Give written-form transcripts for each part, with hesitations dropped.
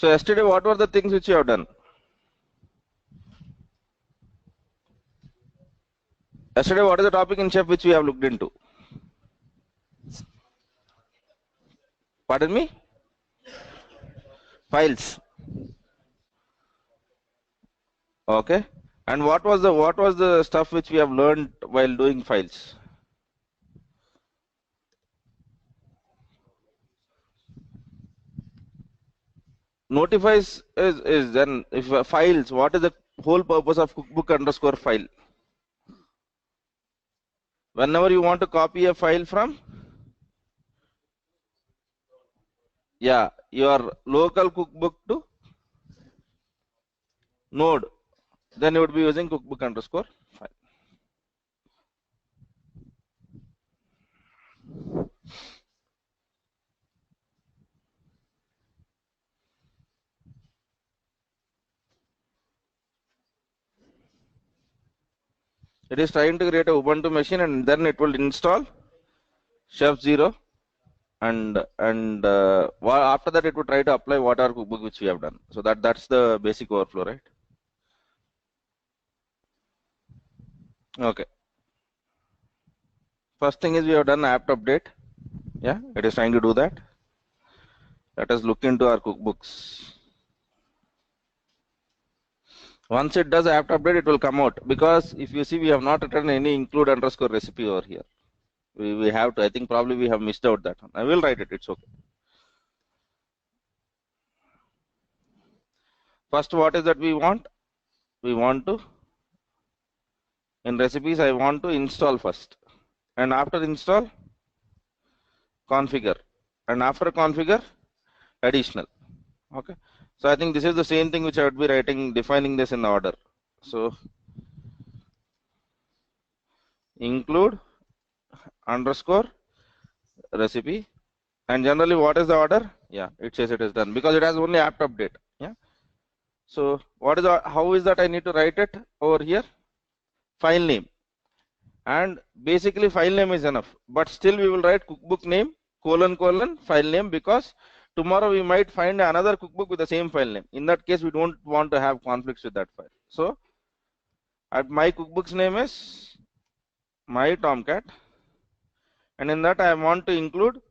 So yesterday, what were the things which you have done? Yesterday, what is the topic in chef which we have looked into? Pardon me? Files. Okay. And what was the stuff which we have learned while doing files? Notifies is then if files. What is the whole purpose of cookbook underscore file? Whenever you want to copy a file from, yeah, your local cookbook to node, then you would be using cookbook underscore file. It is trying to create a Ubuntu machine and then it will install chef 0 and after that it would try to apply whatever cookbook which we have done. So that's the basic overflow, right? Okay. First thing is we have done apt update. Yeah, it is trying to do that. Let us look into our cookbooks. Once it does apt update, it will come out, because if you see, we have not written any include underscore recipe over here. We have to. I think probably we have missed out that one. I will write it. It's okay. First, what is that we want? We want to, in recipes, I want to install first, and after install, configure, and after configure, additional. Okay. So I think this is the same thing which I would be writing, defining this in order. So include underscore recipe, and generally what is the order? Yeah, it says it is done because it has only apt update. Yeah. So what is how is that I need to write it over here? File name, and basically file name is enough, but still we will write cookbook name : file name, because tomorrow we might find another cookbook with the same file name. In that case, we don't want to have conflicts with that file. So my cookbook's name is my Tomcat, and in that I want to include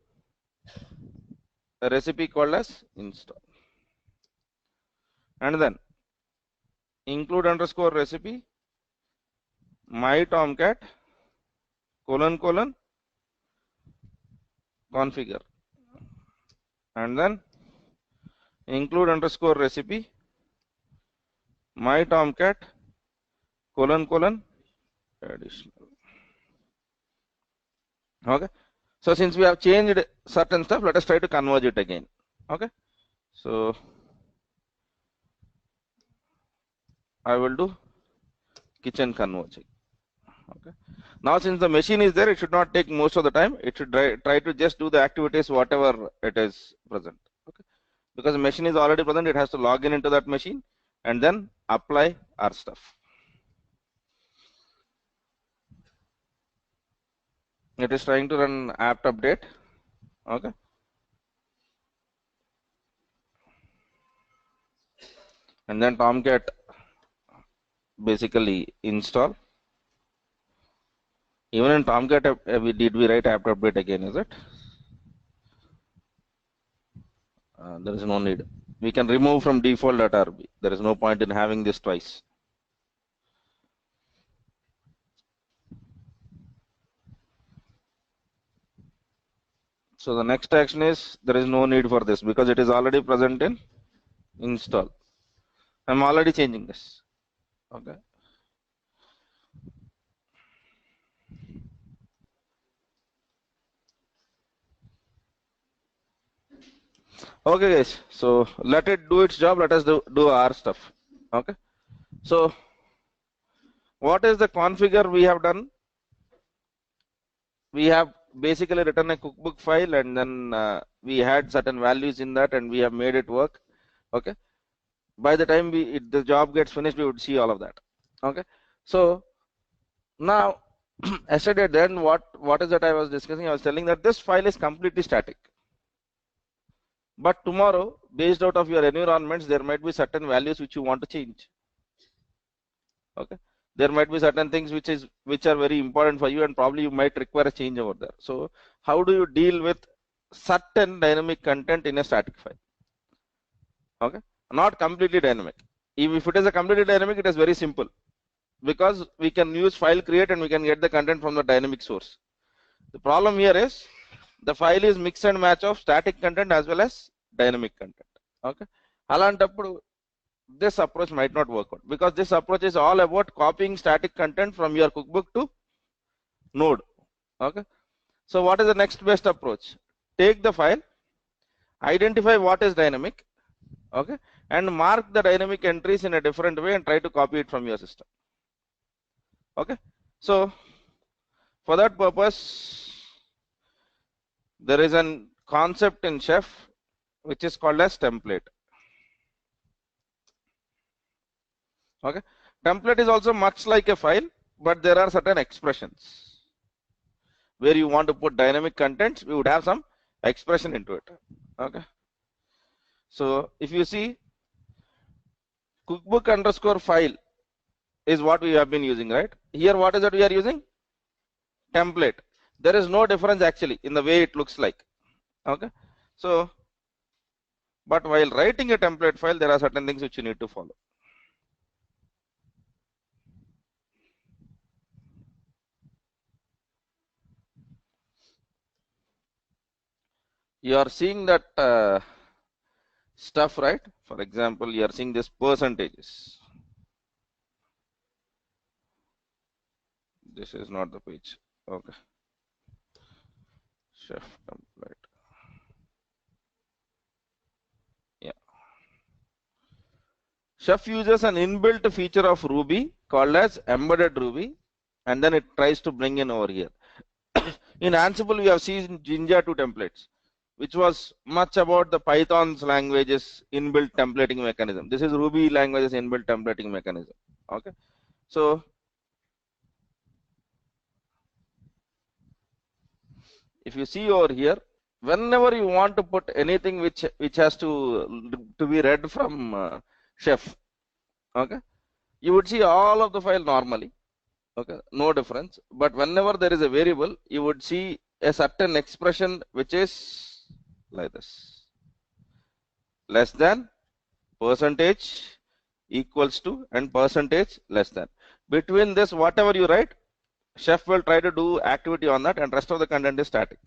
a recipe called as install, and then include underscore recipe my Tomcat : configure, and then include underscore recipe my Tomcat : additional. Okay. So since we have changed certain stuff, let us try to converge it again. Okay. So I will do kitchen converging. Okay. Now since the machine is there, it should not take most of the time. It should try to just do the activities whatever it is present. Okay. Because the machine is already present, it has to log in into that machine and then apply our stuff. It is trying to run apt update. Okay. And then Tomcat basically install. Even in Tomcat, did we write apt update again? Is it? There is no need. We can remove from default.rb. There is no point in having this twice. So the next action is there is no need for this because it is already present in install. I'm already changing this. Okay. Okay, guys. So let it do its job. Let us do our stuff. Okay. So what is the configure we have done? We have basically written a cookbook file, and then we had certain values in that, and we have made it work. Okay. By the time the job gets finished, we would see all of that. Okay. So now yesterday, then what is that I was discussing? I was telling that this file is completely static, But tomorrow, based out of your environments, there might be certain values which you want to change. Okay, there might be certain things which are very important for you, and probably you might require a change over there. So how do you deal with certain dynamic content in a static file? Okay, not completely dynamic. If it is a completely dynamic, it is very simple, because we can use file create and we can get the content from the dynamic source. The problem here is the file is mix and match of static content as well as dynamic content. Okay, alantappudu this approach might not work out, because this approach is all about copying static content from your cookbook to node. Okay, so what is the next best approach? Take the file, identify what is dynamic, okay, and mark the dynamic entries in a different way and try to copy it from your system. Okay, so for that purpose, there is a concept in Chef which is called as template. Okay, template is also much like a file, but there are certain expressions where you want to put dynamic contents. We would have some expression into it. Okay, so if you see, cookbook underscore file is what we have been using, right? Here, what is that we are using? Template. There is no difference actually in the way it looks like. Okay, so but while writing a template file, there are certain things which you need to follow. You are seeing that stuff, right? For example, you are seeing this percentages. This is not the page. Okay, Chef template. Yeah, Chef uses an inbuilt feature of Ruby called as embedded Ruby, and then it tries to bring in over here. In Ansible, we have seen Jinja 2 templates, which was much about the Python's language's inbuilt templating mechanism. This is Ruby language's inbuilt templating mechanism. Okay, so if you see over here, whenever you want to put anything which has to be read from Chef, okay, you would see all of the file normally. Okay, no difference. But whenever there is a variable, you would see a certain expression which is like this: less than, percentage, equals to, and percentage less than. Between this, whatever you write, Chef will try to do activity on that, and rest of the content is static.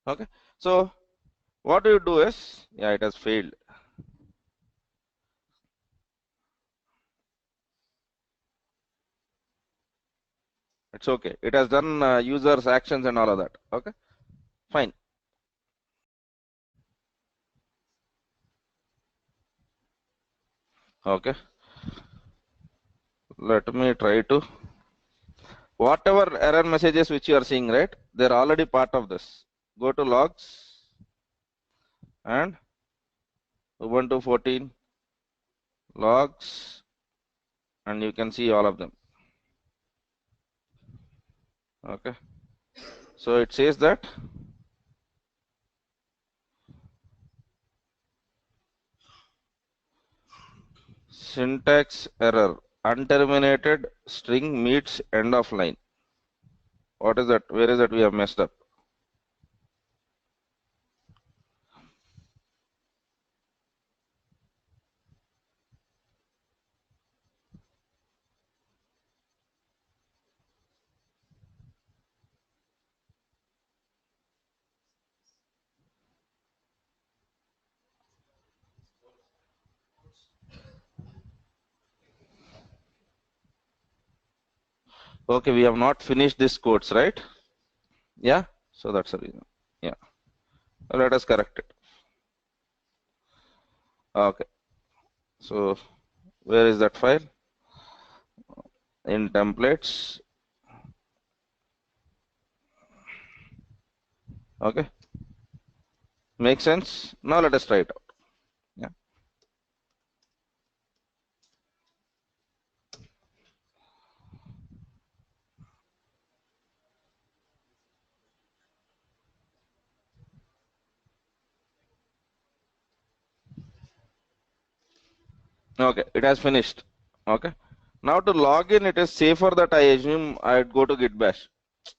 Okay, so what do you do is, yeah, it has failed. It's okay. It has done users actions and all of that. Okay, fine. Okay, let me try to, whatever error messages which you are seeing, right, they're already part of this. Go to logs and Ubuntu 14 logs, and you can see all of them. Okay, so it says that syntax error, unterminated string meets end of line. What is that? Where is that we have messed up? Okay, we have not finished this codes, right? Yeah, so that's the reason. Yeah, let us correct it. Okay, so where is that file? In templates. Okay, make sense? Now let us try it out. Yeah, Okay, it has finished. Okay. Now to log in, it is safer that I assume I'd go to git bash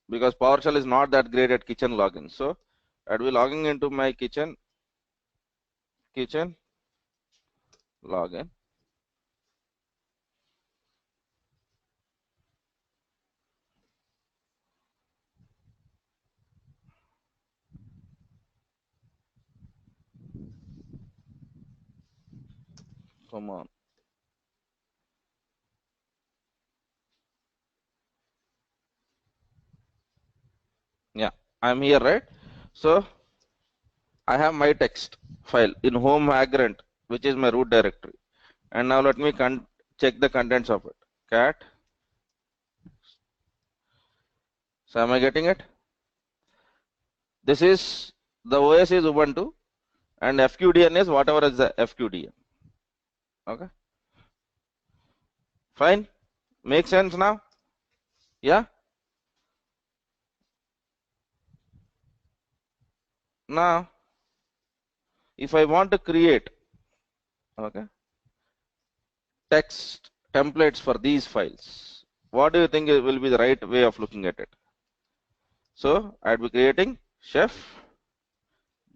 because PowerShell is not that great at kitchen login. So I'd be logging into my kitchen login. Come on. Yeah, I'm here, right? So I have my text file in home vagrant, which is my root directory. And now let me check the contents of it. Cat. So am I getting it? This is the OS is Ubuntu and FQDN is whatever is the FQDN. Okay. Fine. Make sense now? Yeah. Now, if I want to create, okay, text templates for these files, what do you think will be the right way of looking at it? So I'd be creating chef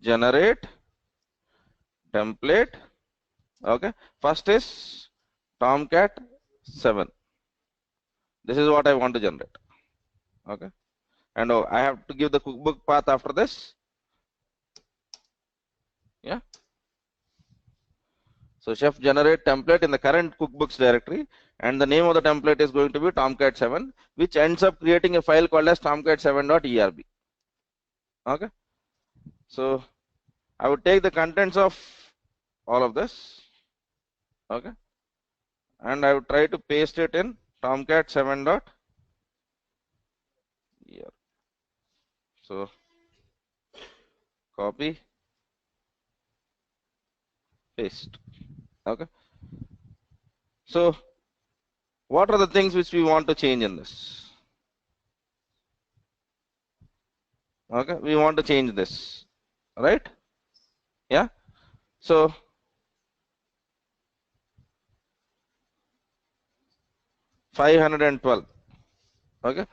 generate template. Okay. First is Tomcat 7. This is what I want to generate. Okay. And I have to give the cookbook path after this. Yeah. So chef generate template in the current cookbooks directory, and the name of the template is going to be Tomcat 7, which ends up creating a file called as tomcat7.erb. Okay. So I would take the contents of all of this. Okay. And I would try to paste it in tomcat7.erb. So copy, paste. Okay. So what are the things which we want to change in this? Okay, we want to change this, right? Yeah. So 512. Okay.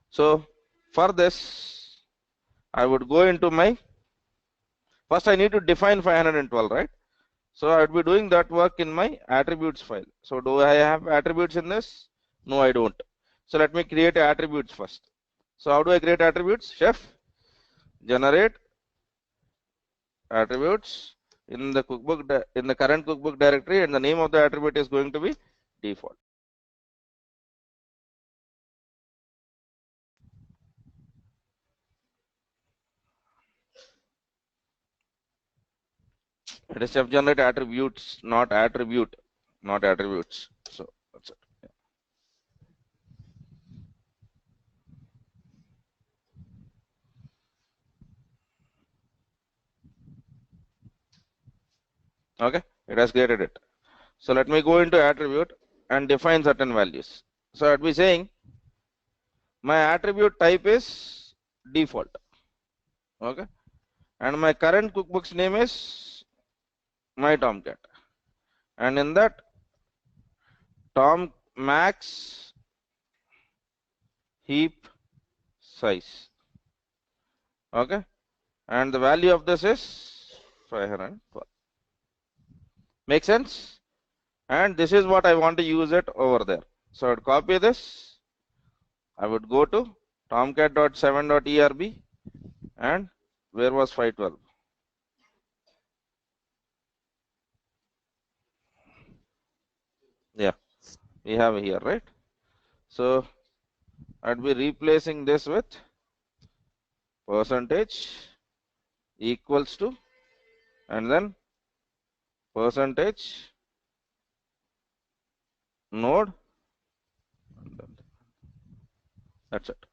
So for this, I would go into my first. I need to define 512, right? So I would be doing that work in my attributes file. So do I have attributes in this? No, I don't. So let me create attributes first. So how do I create attributes? Chef generate attributes in the cookbook in the current cookbook directory, and the name of the attribute is going to be default. It is chef generate attributes, not attribute, not attributes. So that's it. Okay, it has created it. So let me go into attribute and define certain values. So I'd be saying my attribute type is default. Okay, and my current cookbook's name is my Tomcat, and in that Tom max heap size. Okay, and the value of this is 512. Make sense? And this is what I want to use it over there. So I would copy this. I would go to tomcat.7.erb, and where was 512? Yeah, we have here, right? So I'd be replacing this with percentage equals to, and then percentage node. That's it.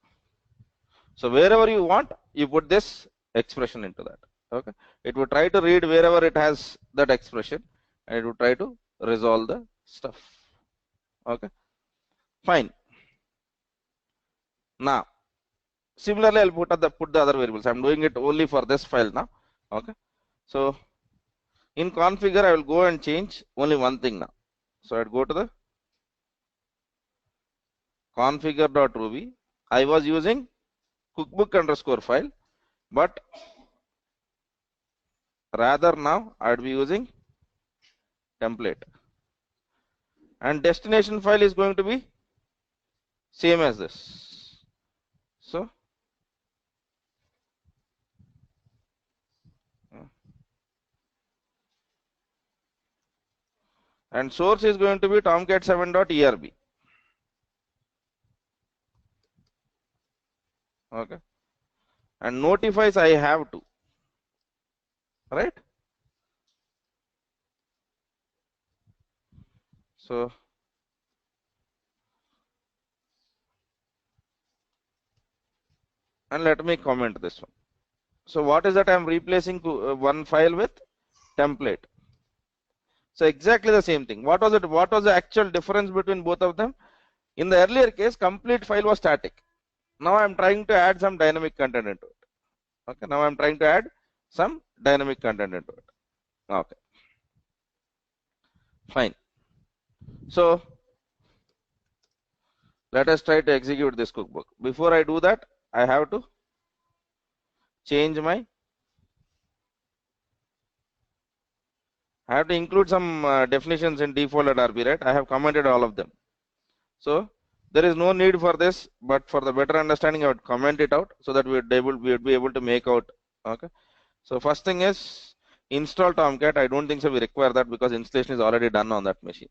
So wherever you want, you put this expression into that. Okay. It will try to read wherever it has that expression, and it will try to resolve the stuff. Okay. Fine. Now, similarly, I'll put the other variables. I'm doing it only for this file now. Okay. So in configure, I will go and change only one thing now. So I'd go to the configure.ruby. I was using cookbook underscore file, but rather now I'd be using template, and destination file is going to be same as this. So and source is going to be tomcat7.erb. Okay, and notifies I have to, right? So and let me comment this one. So what is that I'm replacing one file with template? So exactly the same thing. What was it? What was the actual difference between both of them? In the earlier case, complete file was static. Now I'm trying to add some dynamic content into it. Okay, now I'm trying to add some dynamic content into it. Okay, fine. So let us try to execute this cookbook. Before I do that, I have to change my, I have to include some definitions in default.rb, right? I have commented all of them. So there is no need for this, but for the better understanding, I would comment it out so that we would be able to make out. Okay. So first thing is install Tomcat. I don't think so we require that because installation is already done on that machine.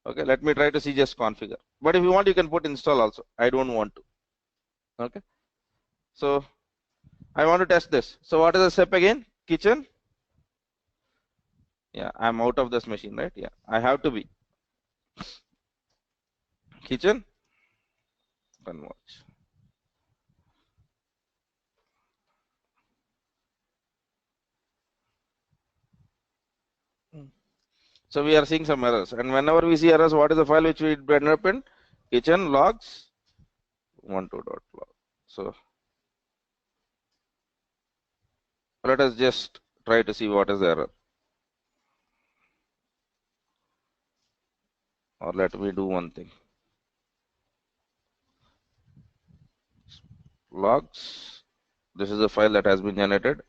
Okay. Let me try to see just configure. But if you want, you can put install also. I don't want to. Okay. So I want to test this. So what is the step again? Kitchen. Yeah, I'm out of this machine, right? Yeah, I have to be kitchen. Converge. So we are seeing some errors, and whenever we see errors, what is the file which we end up in? Kitchen logs 12.log. So let us just try to see what is the error, or let me do one thing. Logs. This is the file that has been generated.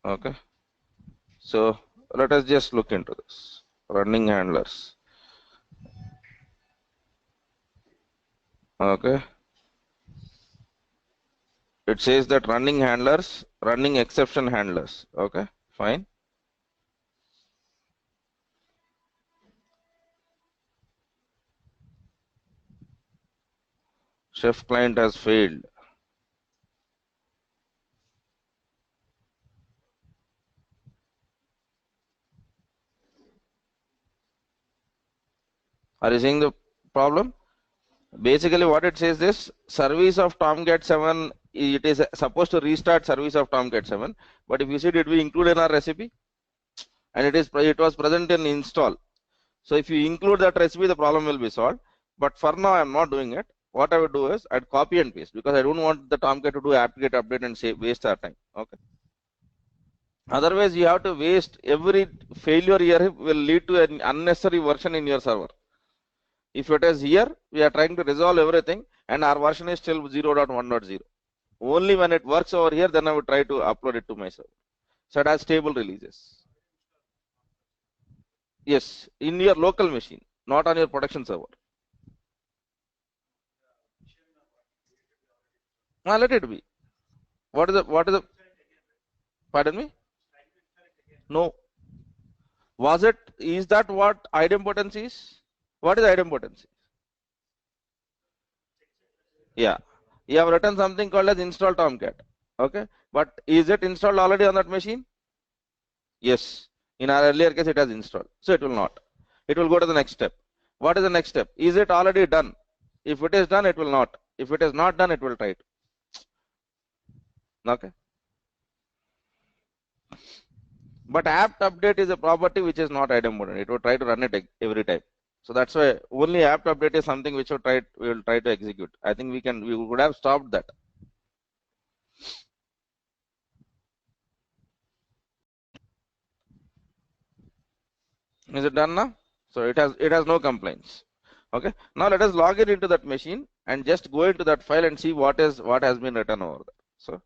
Okay. So let us just look into this. Running handlers. Okay. It says that running handlers, running exception handlers. Okay. Fine. Chef client has failed. Are you seeing the problem? Basically, what it says is service of Tomcat 7. It is supposed to restart service of Tomcat 7, but if you see, did we include in our recipe? And it was present in install. So if you include that recipe, the problem will be solved. But for now, I'm not doing it. What I would do is I'd copy and paste because I don't want the Tomcat to do apt-get update and say waste our time. Okay. Otherwise, you have to waste every failure here will lead to an unnecessary version in your server. If it is here, we are trying to resolve everything and our version is still 0.1.0. Only when it works over here, then I would try to upload it to my server. So it has stable releases. Yes, in your local machine, not on your production server. Let it be. What is the pardon me? No. Is that what idempotency is? What is idempotency? Yeah. You have written something called as install Tomcat. Okay. But is it installed already on that machine? Yes. In our earlier case, it has installed. So it will not. It will go to the next step. What is the next step? Is it already done? If it is done, it will not. If it is not done, it will try to. Okay. But apt update is a property which is not item modern. It will try to run it every time. So that's why only apt update is something which we will try to execute. I think we would have stopped that. Is it done now? So it has no complaints. Okay. Now let us log in into that machine and just go into that file and see what has been written over there. So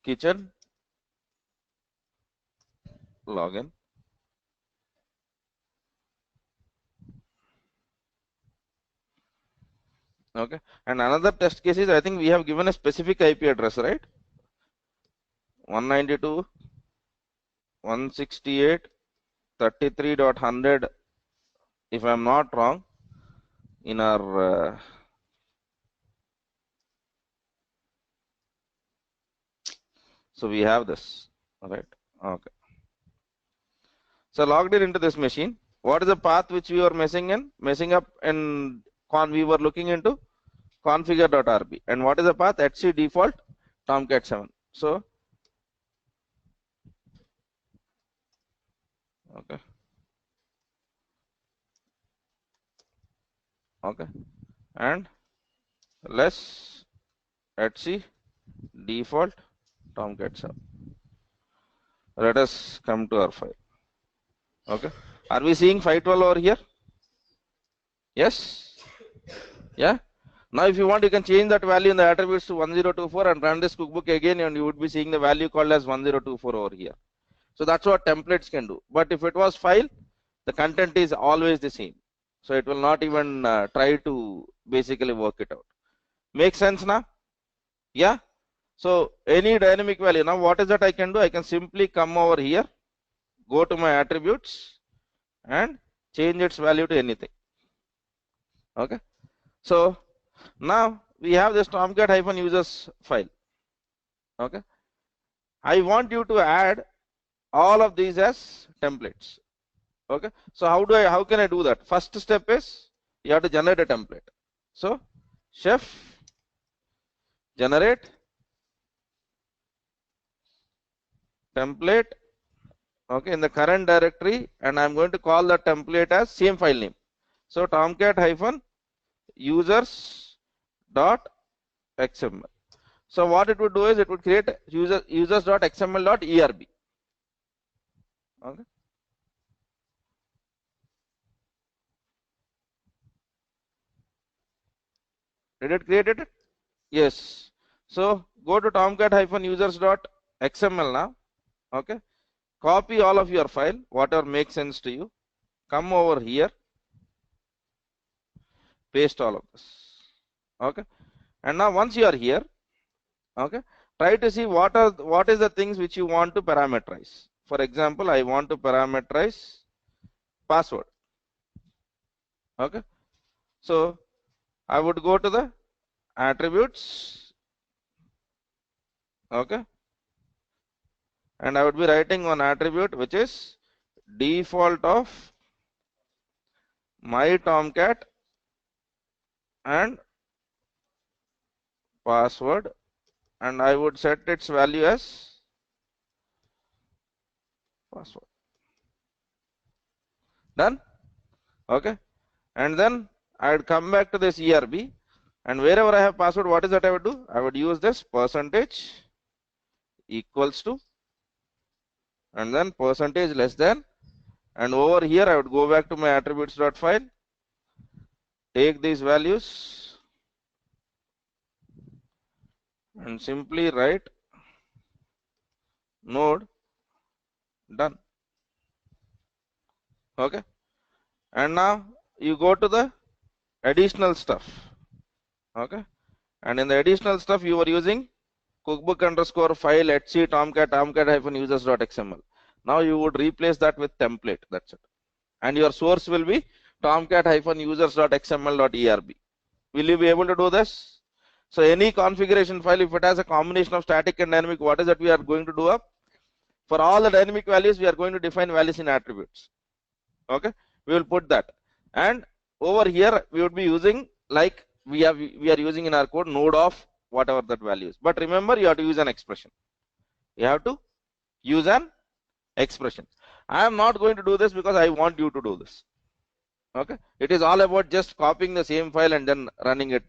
kitchen login. Okay. And another test case is I think we have given a specific IP address, right? 192.168.33.100 if I'm not wrong in our so we have this, all right? Okay. So logged in into this machine. What is the path which we were messing up and we were looking into configure.rb, and what is the path? etc default tomcat 7. So okay, okay, and less etc default tomcat 7. Let us come to our file. Okay, are we seeing 512 over here? Yes. Yeah. Now if you want, you can change that value in the attributes to 1024 and run this cookbook again, and you would be seeing the value called as 1024 over here. So that's what templates can do. But if it was file, the content is always the same. So it will not even try to basically work it out. Make sense now? Yeah. So any dynamic value, now what is that I can do? I can simply come over here, go to my attributes and change its value to anything. Okay. So now we have this tomcat-users file. Okay. I want you to add all of these as templates. Okay. So how can I do that? First step is you have to generate a template. So chef generate template, okay, in the current directory, and I'm going to call the template as same file name. So tomcat-users.xml. So what it would do is it would create users.xml.erb. Okay. Did it create it? Yes. So go to tomcat-users.xml now. Okay. Copy all of your file, whatever makes sense to you. Come over here, paste all of this. Okay. And now once you are here, okay, try to see what is the things which you want to parameterize. For example, I want to parameterize password. Okay. So I would go to the attributes. Okay. And I would be writing one attribute which is default of my tomcat and password, and I would set its value as password. Done. Okay. And then I would come back to this ERB, and wherever I have password, what is that I would do? I would use this percentage equals to, and then percentage less than, and over here I would go back to my attributes.file, take these values and simply write node done. Okay. And now you go to the additional stuff. Okay. And in the additional stuff you are using cookbook underscore file etc tomcat-users.xml. Now you would replace that with template. That's it. And your source will be tomcat-users.xml.erb. Will you be able to do this? So any configuration file, if it has a combination of static and dynamic, what is that we are going to do up? For all the dynamic values, we are going to define values in attributes. Okay, we will put that. And over here, we would be using, like we are using in our code, node of whatever that value is. But remember, you have to use an expression. You have to use an expression. I am not going to do this because I want you to do this. Okay, it is all about just copying the same file and then running it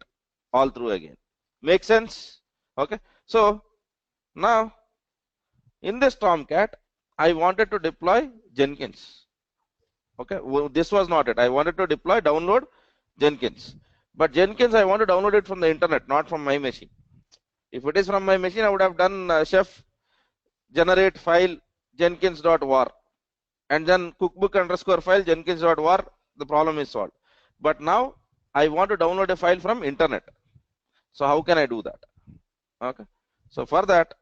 all through again. Make sense? Okay, so now in this Tomcat, I wanted to deploy Jenkins. Okay, well, this was not it. I wanted to download Jenkins, but Jenkins I want to download it from the internet, not from my machine. If it is from my machine, I would have done chef generate file jenkins.war and then cookbook underscore file jenkins.war. The problem is solved. But now I want to download a file from internet. So how can I do that? Okay, so for that,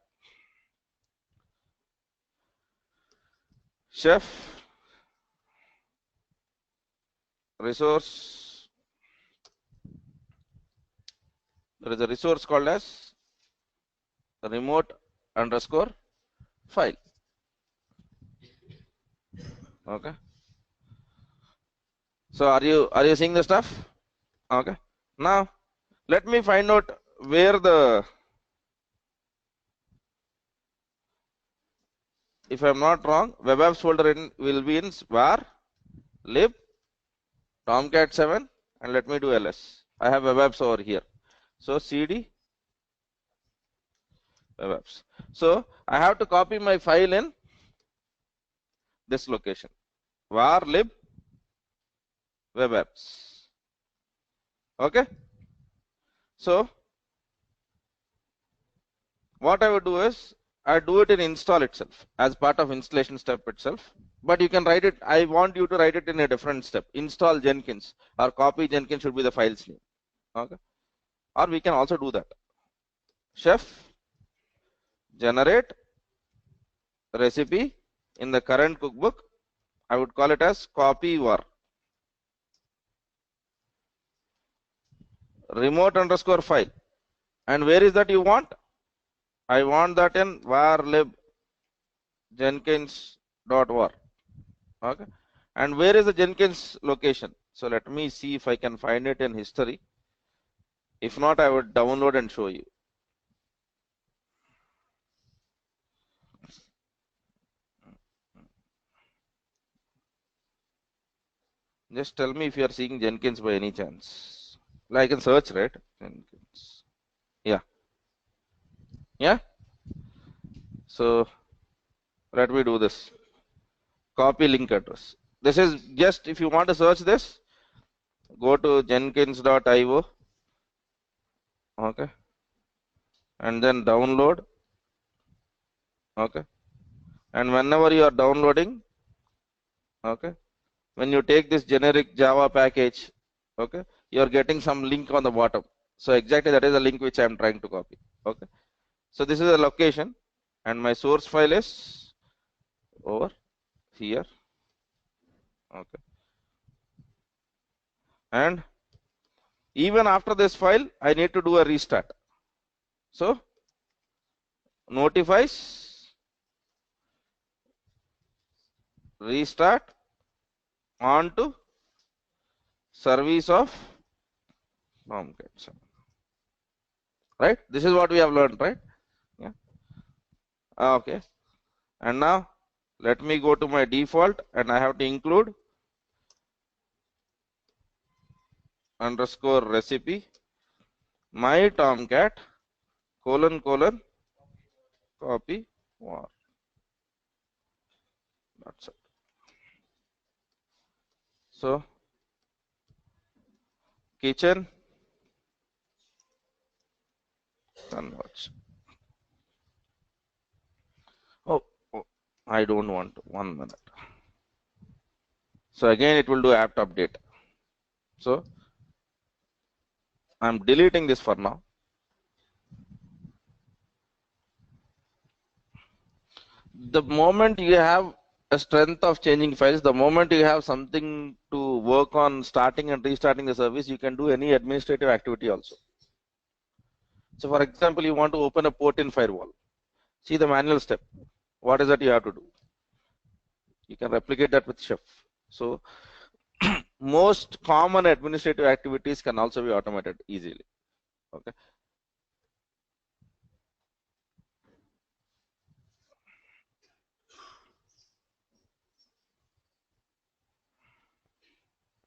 chef resource, there is a resource called as remote underscore file. Okay, so are you seeing the stuff? Okay, now let me find out where the, if I'm not wrong, web apps folder will be in var lib tomcat 7, and let me do ls. I have web apps over here. So cd web apps. So I have to copy my file in this location, var lib web apps. Okay, so what I would do is I do it in install itself as part of installation step itself. But you can write it, I want you to write it in a different step. Install Jenkins or copy Jenkins should be the file's name. Okay, or we can also do that. Chef generate recipe in the current cookbook. I would call it as copy var remote underscore file. And where is that you want? I want that in var lib jenkins.var. Okay, and where is the Jenkins location? So let me see if I can find it in history. If not, I would download and show you. Just tell me if you are seeing Jenkins by any chance. Like I can search, right? Jenkins. Yeah. Yeah. So let me do this. Copy link address. This is just, if you want to search this, go to jenkins.io. Okay, and then download. Okay, and whenever you are downloading, okay, when you take this generic Java package, okay, you are getting some link on the bottom. So exactly that is the link which I am trying to copy. Okay, so this is a location and my source file is over here. Okay, and even after this file I need to do a restart. So notifies restart on to service of Tomcat. Right, this is what we have learned, right? Yeah. Okay, and now let me go to my default and I have to include underscore recipe my Tomcat colon copy var. That's it. So kitchen converts. Oh, I don't want 1 minute. So again it will do apt update. So I'm deleting this for now. The moment you have a strength of changing files, the moment you have something to work on starting and restarting the service, you can do any administrative activity also. So for example, you want to open a port in firewall. See the manual step. What is that you have to do? You can replicate that with chef. So most common administrative activities can also be automated easily. Okay.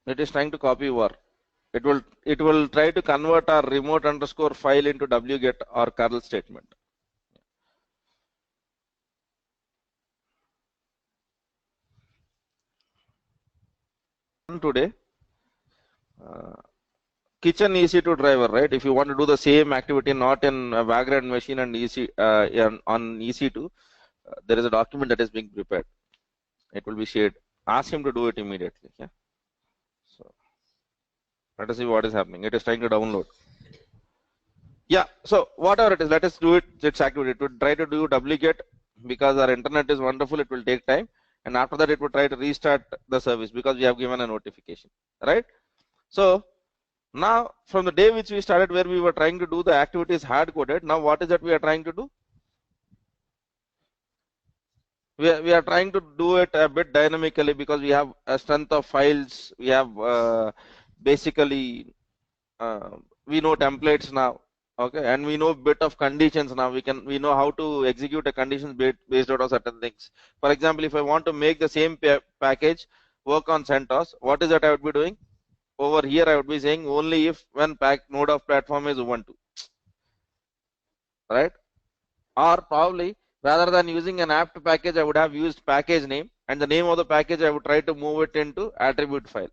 It is trying to copy var. It will try to convert our remote underscore file into wget or curl statement. Today, kitchen EC2 driver, right? If you want to do the same activity not in a background machine and on EC2, there is a document that is being prepared. It will be shared. Ask him to do it immediately. Yeah. So let us see what is happening. It is trying to download. Yeah. So whatever it is, let us do it. Its activity. It would try to do wget because our internet is wonderful. It will take time, and after that, it would try to restart the service because we have given a notification, right? So now, from the day which we started where we were trying to do the activities hard coded, now what is that we are trying to do? We are trying to do it a bit dynamically because we have a strength of files. We have basically, we know templates now. Okay, and we know bit of conditions now. We know how to execute a conditions based out of certain things. For example, if I want to make the same package work on CentOS, what is that I would be doing? Over here, I would be saying only if when node of platform is Ubuntu, right? Or probably rather than using an apt package, I would have used package name, and the name of the package I would try to move it into attribute file.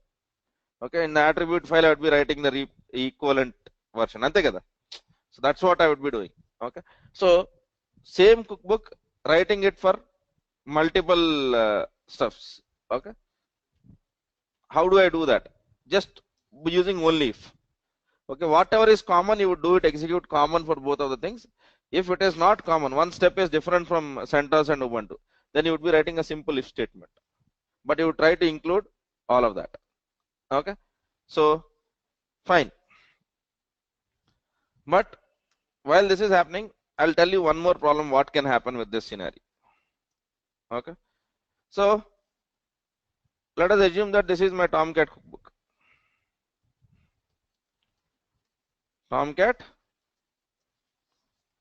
Okay, in the attribute file, I would be writing the equivalent version. Ante kada? So that's what I would be doing. Okay, so same cookbook, writing it for multiple stuffs. Okay, how do I do that? Just using only if. Okay, whatever is common, you would do it, execute common for both of the things. If it is not common, one step is different from CentOS and Ubuntu, then you would be writing a simple if statement. But you would try to include all of that. Okay, so fine. But while this is happening, I'll tell you one more problem what can happen with this scenario. Okay, so let us assume that this is my Tomcat cookbook. Tomcat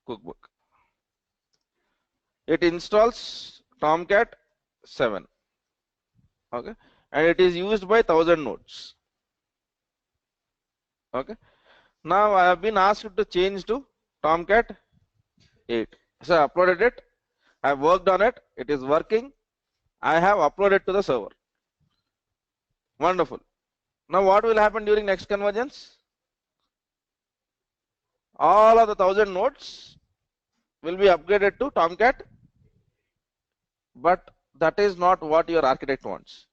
cookbook. It installs Tomcat 7. Okay, and it is used by 1000 nodes. Okay, now I have been asked to change to Tomcat 8. So I uploaded it. I have worked on it. It is working. I have uploaded to the server. Wonderful. Now what will happen during next convergence? All of the 1000 nodes will be upgraded to Tomcat, but that is not what your architect wants.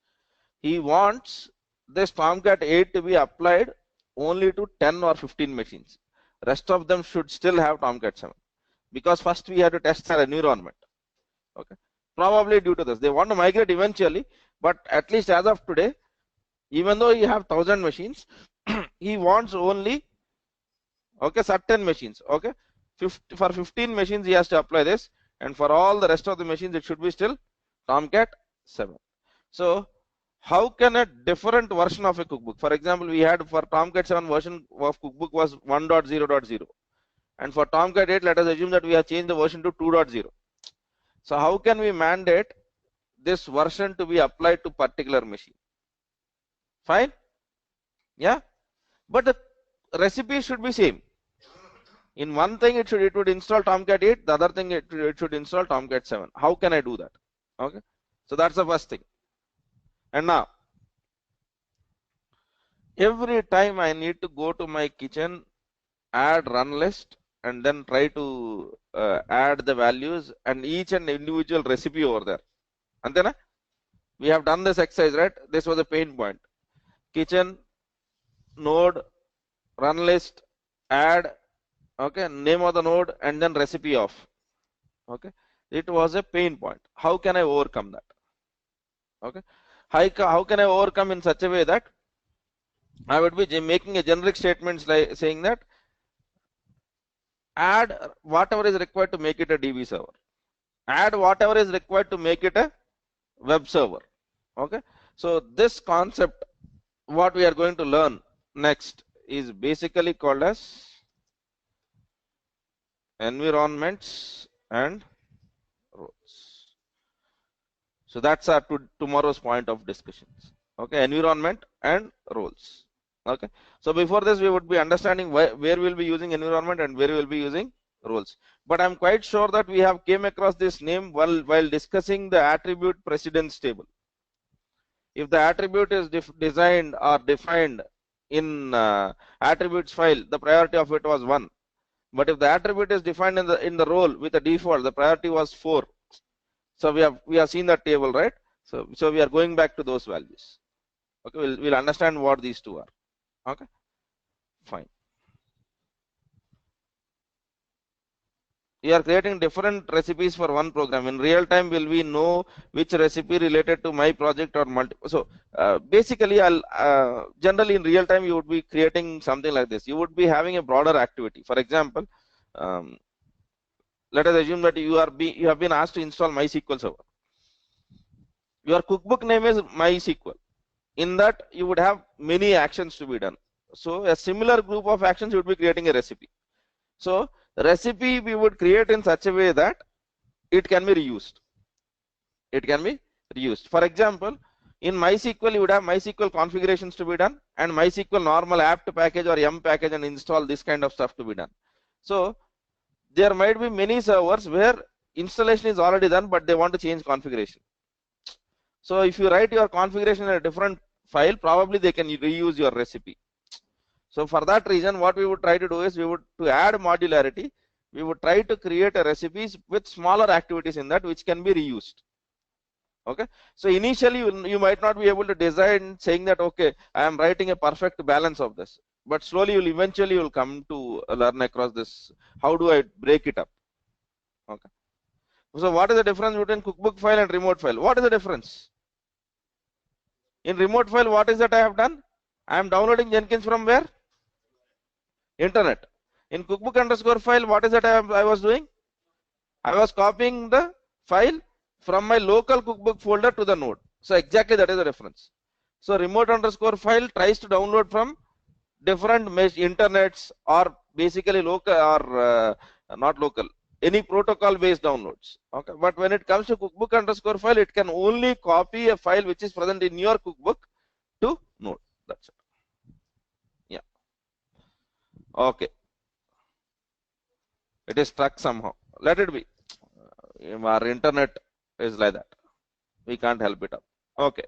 He wants this Tomcat 8 to be applied only to 10 or 15 machines. Rest of them should still have Tomcat 7 because first we have to test our environment. Okay, probably due to this they want to migrate eventually, but at least as of today, even though you have 1000 machines, he wants only certain machines. Okay, for 15 machines he has to apply this, and for all the rest of the machines it should be still Tomcat 7. So how can a different version of a cookbook, for example, we had for Tomcat 7 version of cookbook was 1.0.0, and for Tomcat 8 let us assume that we have changed the version to 2.0. So how can we mandate this version to be applied to particular machine? Fine, yeah, but the recipe should be same. In one thing it would install Tomcat 8, the other thing it should install Tomcat 7. How can I do that? Okay, so that's the first thing. And now every time I need to go to my kitchen, add run list, and then try to add the values and each and individual recipe over there. And then we have done this exercise, right? This was a pain point. Kitchen, node, run list, add, okay, name of the node, and then recipe of. Okay, it was a pain point. How can I overcome that? Okay, how can I overcome in such a way that I would be making a generic statements like saying that add whatever is required to make it a DB server, add whatever is required to make it a web server. Okay, so this concept what we are going to learn next is basically called as environments and roles. So that's our tomorrow's point of discussions. Okay, environment and roles. Okay, so before this we would be understanding where we'll be using environment and where we'll be using roles. But I'm quite sure that we have came across this name while discussing the attribute precedence table. If the attribute is designed or defined in attributes file, the priority of it was 1. But if the attribute is defined in the role with a default, the priority was 4. So we have seen that table, right? So we are going back to those values. Okay, we'll understand what these two are. Okay, fine. We are creating different recipes for one program. In real time, will we know which recipe related to my project or multiple? So basically, I'll generally in real time you would be creating something like this. You would be having a broader activity. For example, um, let us assume that you have been asked to install MySQL server. Your cookbook name is MySQL. In that, you would have many actions to be done. So a similar group of actions you would be creating a recipe. So recipe we would create in such a way that it can be reused. It can be reused. For example, in MySQL you would have MySQL configurations to be done and MySQL normal apt package or yum package and install this kind of stuff to be done. So there might be many servers where installation is already done but they want to change configuration. So if you write your configuration in a different file, probably they can reuse your recipe. So for that reason, what we would try to do is to add modularity, we would try to create a recipes with smaller activities in that which can be reused. Okay, so initially you might not be able to design saying that okay, I am writing a perfect balance of this, but slowly you'll eventually come to learn across this. How do I break it up? Okay, so what is the difference between cookbook file and remote file? What is the difference? In remote file, what is that I have done? I am downloading Jenkins from where? Internet. In cookbook underscore file, what is that I was doing? I was copying the file from my local cookbook folder to the node. So exactly that is the difference. So remote underscore file tries to download from different mesh internets or basically local or not local, any protocol based downloads. Okay, but when it comes to cookbook underscore file, it can only copy a file which is present in your cookbook to node. That's it. Yeah. Okay. It is stuck somehow. Let it be. Our internet is like that. We can't help it up. Okay.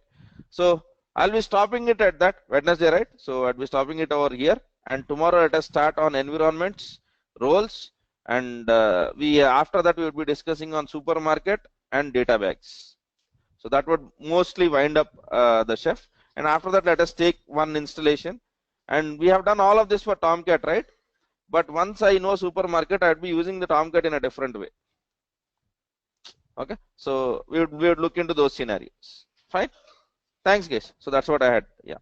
So I'll be stopping it at that Wednesday, right? So I'll be stopping it over here. And tomorrow let us start on environments, roles, and we after that we will be discussing on supermarket and data bags. So that would mostly wind up the chef. And after that, let us take one installation. And we have done all of this for Tomcat, right? But once I know supermarket, I'd be using the Tomcat in a different way. Okay, so we would look into those scenarios. Fine. Thanks, guys. So that's what I had. Yeah.